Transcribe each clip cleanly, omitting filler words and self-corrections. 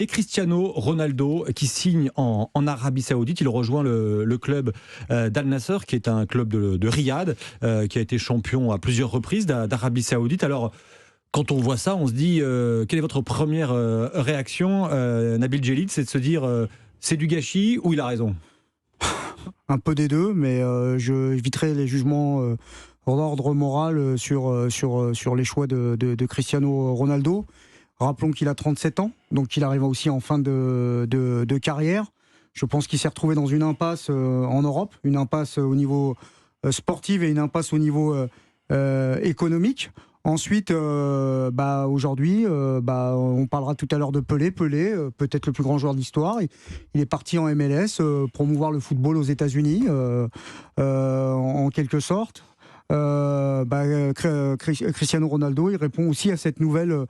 et Cristiano Ronaldo qui signe en Arabie Saoudite. Il rejoint le club d'Al Nassr, qui est un club de Riyad, qui a été champion à plusieurs reprises d'Arabie Saoudite. Alors, quand on voit ça, on se dit, quelle est votre première réaction, Nabil Djellit? C'est de se dire, c'est du gâchis ou il a raison? Un peu des deux, mais je éviterai les jugements d'ordre moral sur les choix de Cristiano Ronaldo. Rappelons qu'il a 37 ans, donc il arrive aussi en fin de carrière. Je pense qu'il s'est retrouvé dans une impasse en Europe, une impasse au niveau sportif et une impasse au niveau économique. Ensuite, aujourd'hui, on parlera tout à l'heure de Pelé. Pelé, peut-être le plus grand joueur de l'histoire. Il est parti en MLS promouvoir le football aux États-Unis, en quelque sorte. Cristiano Ronaldo, il répond aussi à cette nouvelle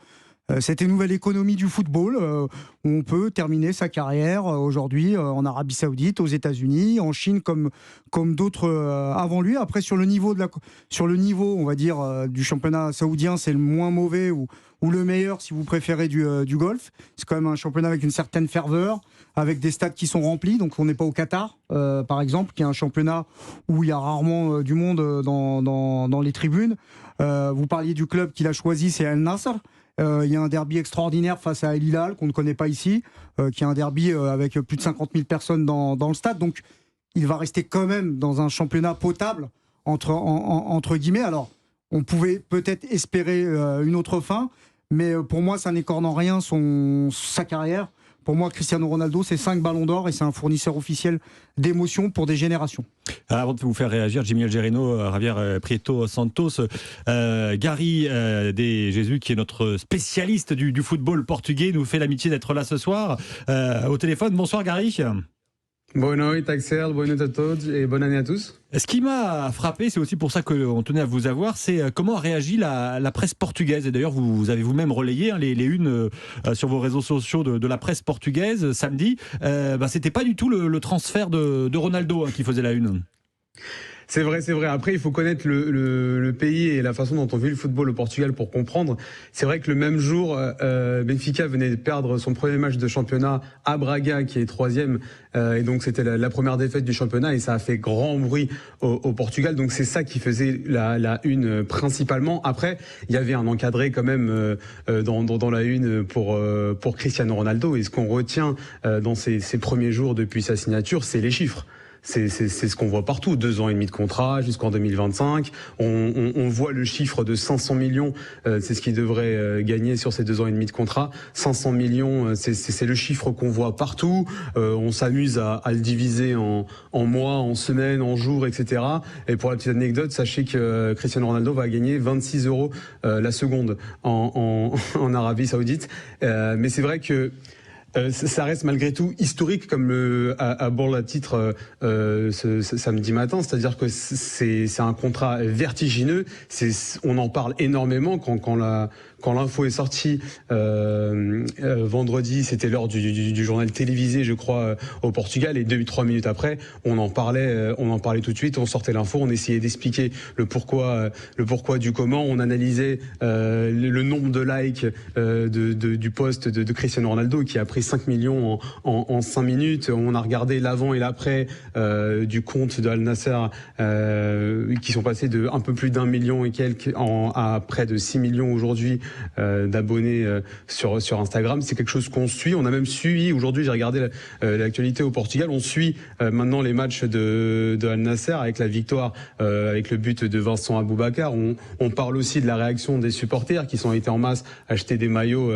économie du football, où on peut terminer sa carrière aujourd'hui en Arabie Saoudite, aux États-Unis, en Chine, comme d'autres avant lui. Après, sur le niveau, on va dire, du championnat saoudien, c'est le moins mauvais ou le meilleur, si vous préférez, du golf. C'est quand même un championnat avec une certaine ferveur, avec des stades qui sont remplis. Donc, on n'est pas au Qatar, par exemple, qui est un championnat où il y a rarement du monde dans les tribunes. Vous parliez du club qu'il a choisi, c'est Al Nassr. Il y a un derby extraordinaire face à Al Hilal, qu'on ne connaît pas ici, qui est un derby avec plus de 50 000 personnes dans le stade. Donc, il va rester quand même dans un championnat potable, entre guillemets. Alors, on pouvait peut-être espérer une autre fin, mais pour moi, ça n'écorne en rien sa carrière. Pour moi, Cristiano Ronaldo, c'est 5 ballons d'or et c'est un fournisseur officiel d'émotions pour des générations. Avant de vous faire réagir, Jimmy Algerino, Javier Prieto Santos, Gary De Jesus, qui est notre spécialiste du football portugais, nous fait l'amitié d'être là ce soir au téléphone. Bonsoir Gary. Boa noite, Axel. Boa noite a todos et bonne année à tous. Ce qui m'a frappé, c'est aussi pour ça qu'on tenait à vous avoir, c'est comment a réagi la presse portugaise. Et d'ailleurs, vous avez vous-même relayé les unes sur vos réseaux sociaux de la presse portugaise samedi. C'était pas du tout le transfert de Ronaldo qui faisait la une. C'est vrai. Après, il faut connaître le pays et la façon dont on vit le football au Portugal pour comprendre. C'est vrai que le même jour, Benfica venait de perdre son premier match de championnat à Braga, qui est 3e. Et donc, c'était la première défaite du championnat et ça a fait grand bruit au Portugal. Donc, c'est ça qui faisait la une principalement. Après, il y avait un encadré quand même dans la une pour Cristiano Ronaldo. Et ce qu'on retient dans ces premiers jours depuis sa signature, c'est les chiffres. C'est ce qu'on voit partout, 2 ans et demi de contrat jusqu'en 2025. On voit le chiffre de 500 millions, c'est ce qu'il devrait gagner sur ces 2 ans et demi de contrat. 500 millions, c'est le chiffre qu'on voit partout. On s'amuse à le diviser en mois, en semaines, en jours, etc. Et pour la petite anecdote, sachez que Cristiano Ronaldo va gagner 26 € la seconde en Arabie Saoudite. Mais c'est vrai que ça reste malgré tout historique, comme aborde la titre ce samedi matin, c'est-à-dire que c'est un contrat vertigineux. On en parle énormément quand l'info est sortie vendredi, c'était lors du journal télévisé, je crois, au Portugal, et 2-3 minutes après, on en parlait tout de suite, on sortait l'info, on essayait d'expliquer le pourquoi du comment, on analysait le nombre de likes du post de Cristiano Ronaldo qui a pris 5 millions en 5 minutes. On a regardé l'avant et l'après du compte de Al Nassr qui sont passés de un peu plus d'1 million et quelques à près de 6 millions aujourd'hui d'abonnés sur Instagram. C'est quelque chose qu'on suit. On a même suivi, aujourd'hui j'ai regardé l'actualité au Portugal, on suit maintenant les matchs de Al Nassr avec la victoire, avec le but de Vincent Aboubakar. On parle aussi de la réaction des supporters qui sont été en masse acheter des maillots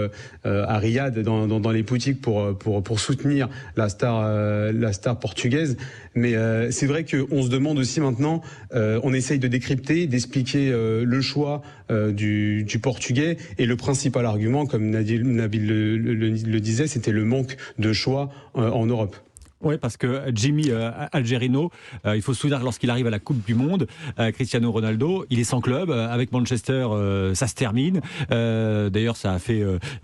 à Riyad dans les boutiques pour soutenir la star portugaise. Mais c'est vrai qu'on se demande aussi maintenant, on essaye de décrypter, d'expliquer le choix du portugais, et le principal argument, comme Nabil le disait, c'était le manque de choix en Europe. Oui, parce que Jimmy Algerino, il faut se souvenir que lorsqu'il arrive à la Coupe du Monde, Cristiano Ronaldo, il est sans club. Avec Manchester, ça se termine. D'ailleurs, ça a fait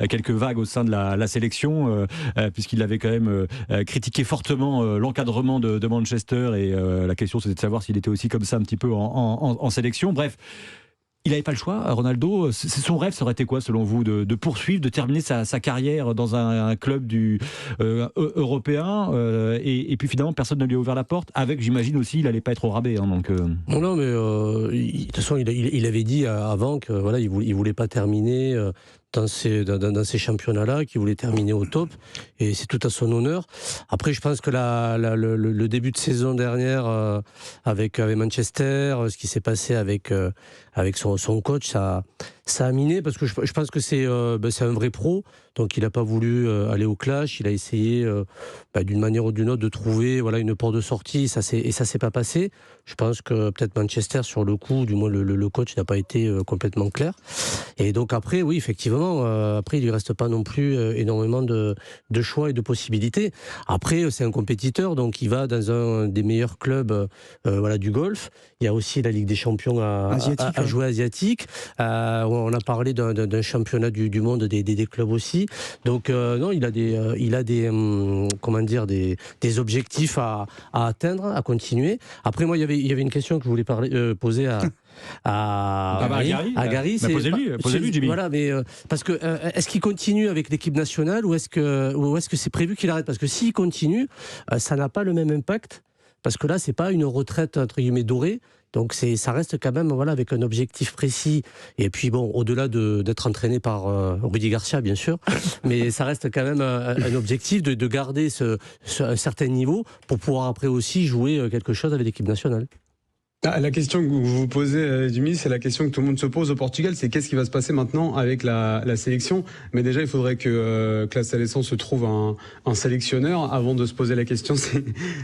quelques vagues au sein de la sélection, puisqu'il avait quand même critiqué fortement l'encadrement de Manchester. Et la question, c'était de savoir s'il était aussi comme ça un petit peu en sélection. Bref. il n'avait pas le choix, Ronaldo. Son rêve, ça aurait été quoi, selon vous, de poursuivre, de terminer sa carrière dans un club européen et puis finalement, personne ne lui a ouvert la porte. Avec, j'imagine aussi, il n'allait pas être au rabais. Non, mais de toute façon, il avait dit avant que voilà, il voulait pas terminer dans ces championnats-là, qu'il voulait terminer au top, et c'est tout à son honneur. Après, je pense que le début de saison dernière avec Manchester, ce qui s'est passé avec son coach, ça a miné, parce que je pense que c'est un vrai pro, donc il n'a pas voulu aller au clash, il a essayé d'une manière ou d'une autre de trouver une porte de sortie, et ça s'est pas passé. Je pense que peut-être Manchester, sur le coup, du moins le coach n'a pas été complètement clair. Et donc après, oui, effectivement, après il lui reste pas non plus énormément de choix et de possibilités. Après, c'est un compétiteur, donc il va dans un des meilleurs clubs du golf. Il y a aussi la Ligue des Champions à jouer asiatique. On a parlé d'un championnat du monde des clubs aussi. Donc non, il a des objectifs à atteindre, à continuer. Après, moi, il y avait une question que je voulais poser à Gary. Posez-lui, Jimmy. Voilà, mais parce que est-ce qu'il continue avec l'équipe nationale ou est-ce que c'est prévu qu'il arrête? Parce que s'il continue, ça n'a pas le même impact. Parce que là, c'est pas une retraite entre guillemets dorée. Donc ça reste quand même avec un objectif précis. Et puis bon, au-delà d'être entraîné par Rudy Garcia, bien sûr, mais ça reste quand même un objectif de garder un certain niveau pour pouvoir après aussi jouer quelque chose avec l'équipe nationale. La question que vous vous posez, Jimmy, c'est la question que tout le monde se pose au Portugal, c'est qu'est-ce qui va se passer maintenant avec la sélection. Mais déjà, il faudrait que la sélection se trouve un sélectionneur avant de se poser la question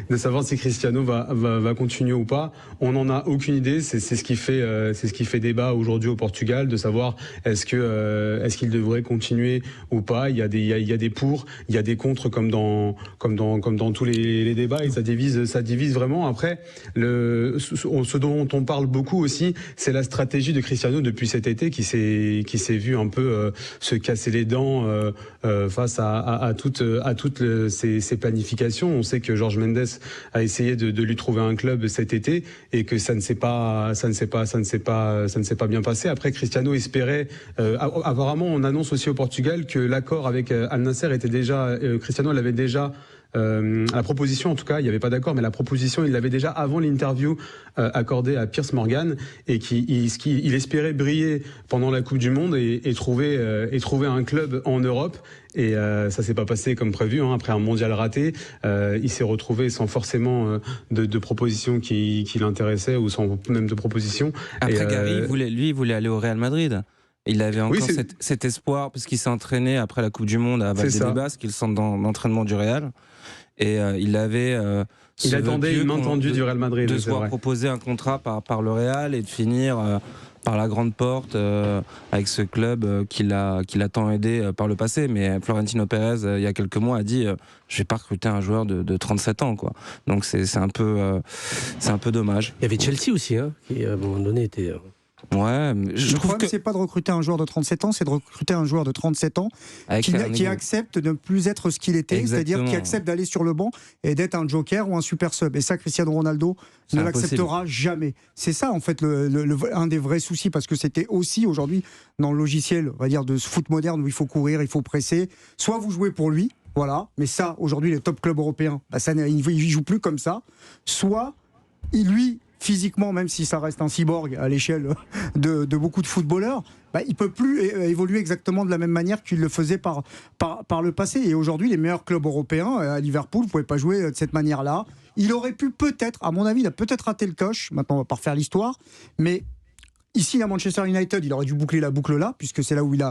de savoir si Cristiano va continuer ou pas. On n'en a aucune idée. C'est ce qui fait débat aujourd'hui au Portugal, de savoir est-ce qu'il devrait continuer ou pas. Il y a des pour, il y a des contre, comme dans tous les débats, et ça divise vraiment. Après, ce dont on parle beaucoup aussi, c'est la stratégie de Cristiano depuis cet été, qui s'est vu un peu se casser les dents face à toutes ses planifications. On sait que Jorge Mendes a essayé de lui trouver un club cet été et que ça ne s'est pas bien passé. Après, Cristiano espérait apparemment, on annonce aussi au Portugal que l'accord avec Al Nasser était déjà, Cristiano l'avait déjà. La proposition, en tout cas, il n'y avait pas d'accord, mais la proposition, il l'avait déjà avant l'interview accordée à Piers Morgan, et qu'il espérait briller pendant la Coupe du Monde et trouver un club en Europe. Et ça s'est pas passé comme prévu. Après un mondial raté, il s'est retrouvé sans forcément de propositions qui l'intéressaient, ou sans même de propositions. Après, Gary, il voulait aller au Real Madrid. Il avait encore cet espoir, parce qu'il s'est entraîné après la Coupe du Monde à Valdebebas, qui est le centre d'entraînement du Real. Et il avait il attendait une main tendue du Real Madrid, de se voir proposer un contrat par le Real et de finir par la grande porte avec ce club qui l'a tant aidé par le passé. Mais Florentino Pérez, il y a quelques mois, a dit je vais pas recruter un joueur de 37 ans, quoi. Donc c'est un peu dommage. Il y avait Chelsea aussi, qui à un moment donné était... Ouais, je trouve que c'est pas de recruter un joueur de 37 ans, c'est de recruter un joueur de 37 ans qui accepte de ne plus être ce qu'il était. Exactement. C'est-à-dire qui accepte d'aller sur le banc et d'être un joker ou un super sub. Et ça, Cristiano Ronaldo ne l'acceptera jamais. C'est ça, en fait, un des vrais soucis, parce que c'était aussi aujourd'hui dans le logiciel, on va dire, de ce foot moderne où il faut courir, il faut presser. Soit vous jouez pour lui, voilà, mais ça, aujourd'hui, les top clubs européens, ils ne jouent plus comme ça. Soit lui, physiquement, même si ça reste un cyborg à l'échelle de beaucoup de footballeurs, il ne peut plus évoluer exactement de la même manière qu'il le faisait par le passé. Et aujourd'hui, les meilleurs clubs européens, à Liverpool, ne pouvaient pas jouer de cette manière-là. Il aurait pu peut-être, à mon avis, il a peut-être raté le coche, maintenant on ne va pas refaire l'histoire, mais ici à Manchester United, il aurait dû boucler la boucle là, puisque c'est là où il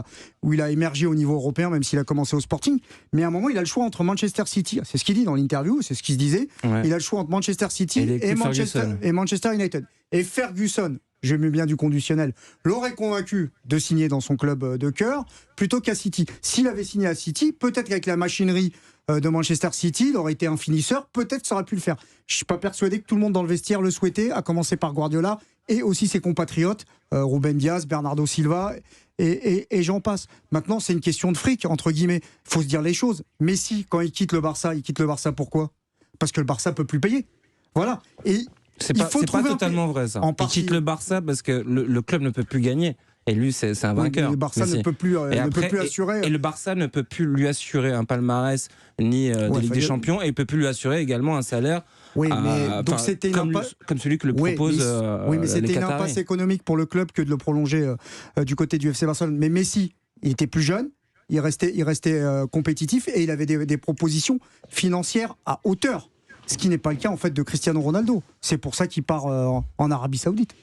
a émergé au niveau européen, même s'il a commencé au Sporting. Mais à un moment, il a le choix entre Manchester City, c'est ce qu'il dit dans l'interview, c'est ce qu'il se disait, il a le choix entre Manchester City et Manchester United. Et Ferguson, je mets bien du conditionnel, l'aurait convaincu de signer dans son club de cœur plutôt qu'à City. S'il avait signé à City, peut-être qu'avec la machinerie de Manchester City, il aurait été un finisseur, peut-être que ça aurait pu le faire. Je ne suis pas persuadé que tout le monde dans le vestiaire le souhaitait, à commencer par Guardiola et aussi ses compatriotes, Ruben Dias, Bernardo Silva et j'en passe. Maintenant, c'est une question de fric, entre guillemets. Il faut se dire les choses. Messi, quand il quitte le Barça pourquoi ? Parce que le Barça ne peut plus payer. Voilà. Et C'est Il pas, faut c'est pas trouver un totalement vrai ça. en Il partie. quitte le Barça parce que le club ne peut plus gagner. Et lui, c'est un Oui, vainqueur. mais le Barça Messi. ne peut plus, Et ne peut après, plus assurer. Et le Barça ne peut plus lui assurer un palmarès ni Ouais, des Ligues des enfin, Champions et il peut plus lui assurer également un salaire Oui, mais donc enfin, c'était une comme, impasse. comme celui que le Oui, propose oui, mais les c'était une Qataris. impasse économique pour le club que de le prolonger du côté du FC Barcelone. Mais Messi, il était plus jeune, il restait compétitif et il avait des propositions financières à hauteur. Ce qui n'est pas le cas en fait de Cristiano Ronaldo. C'est pour ça qu'il part en Arabie Saoudite.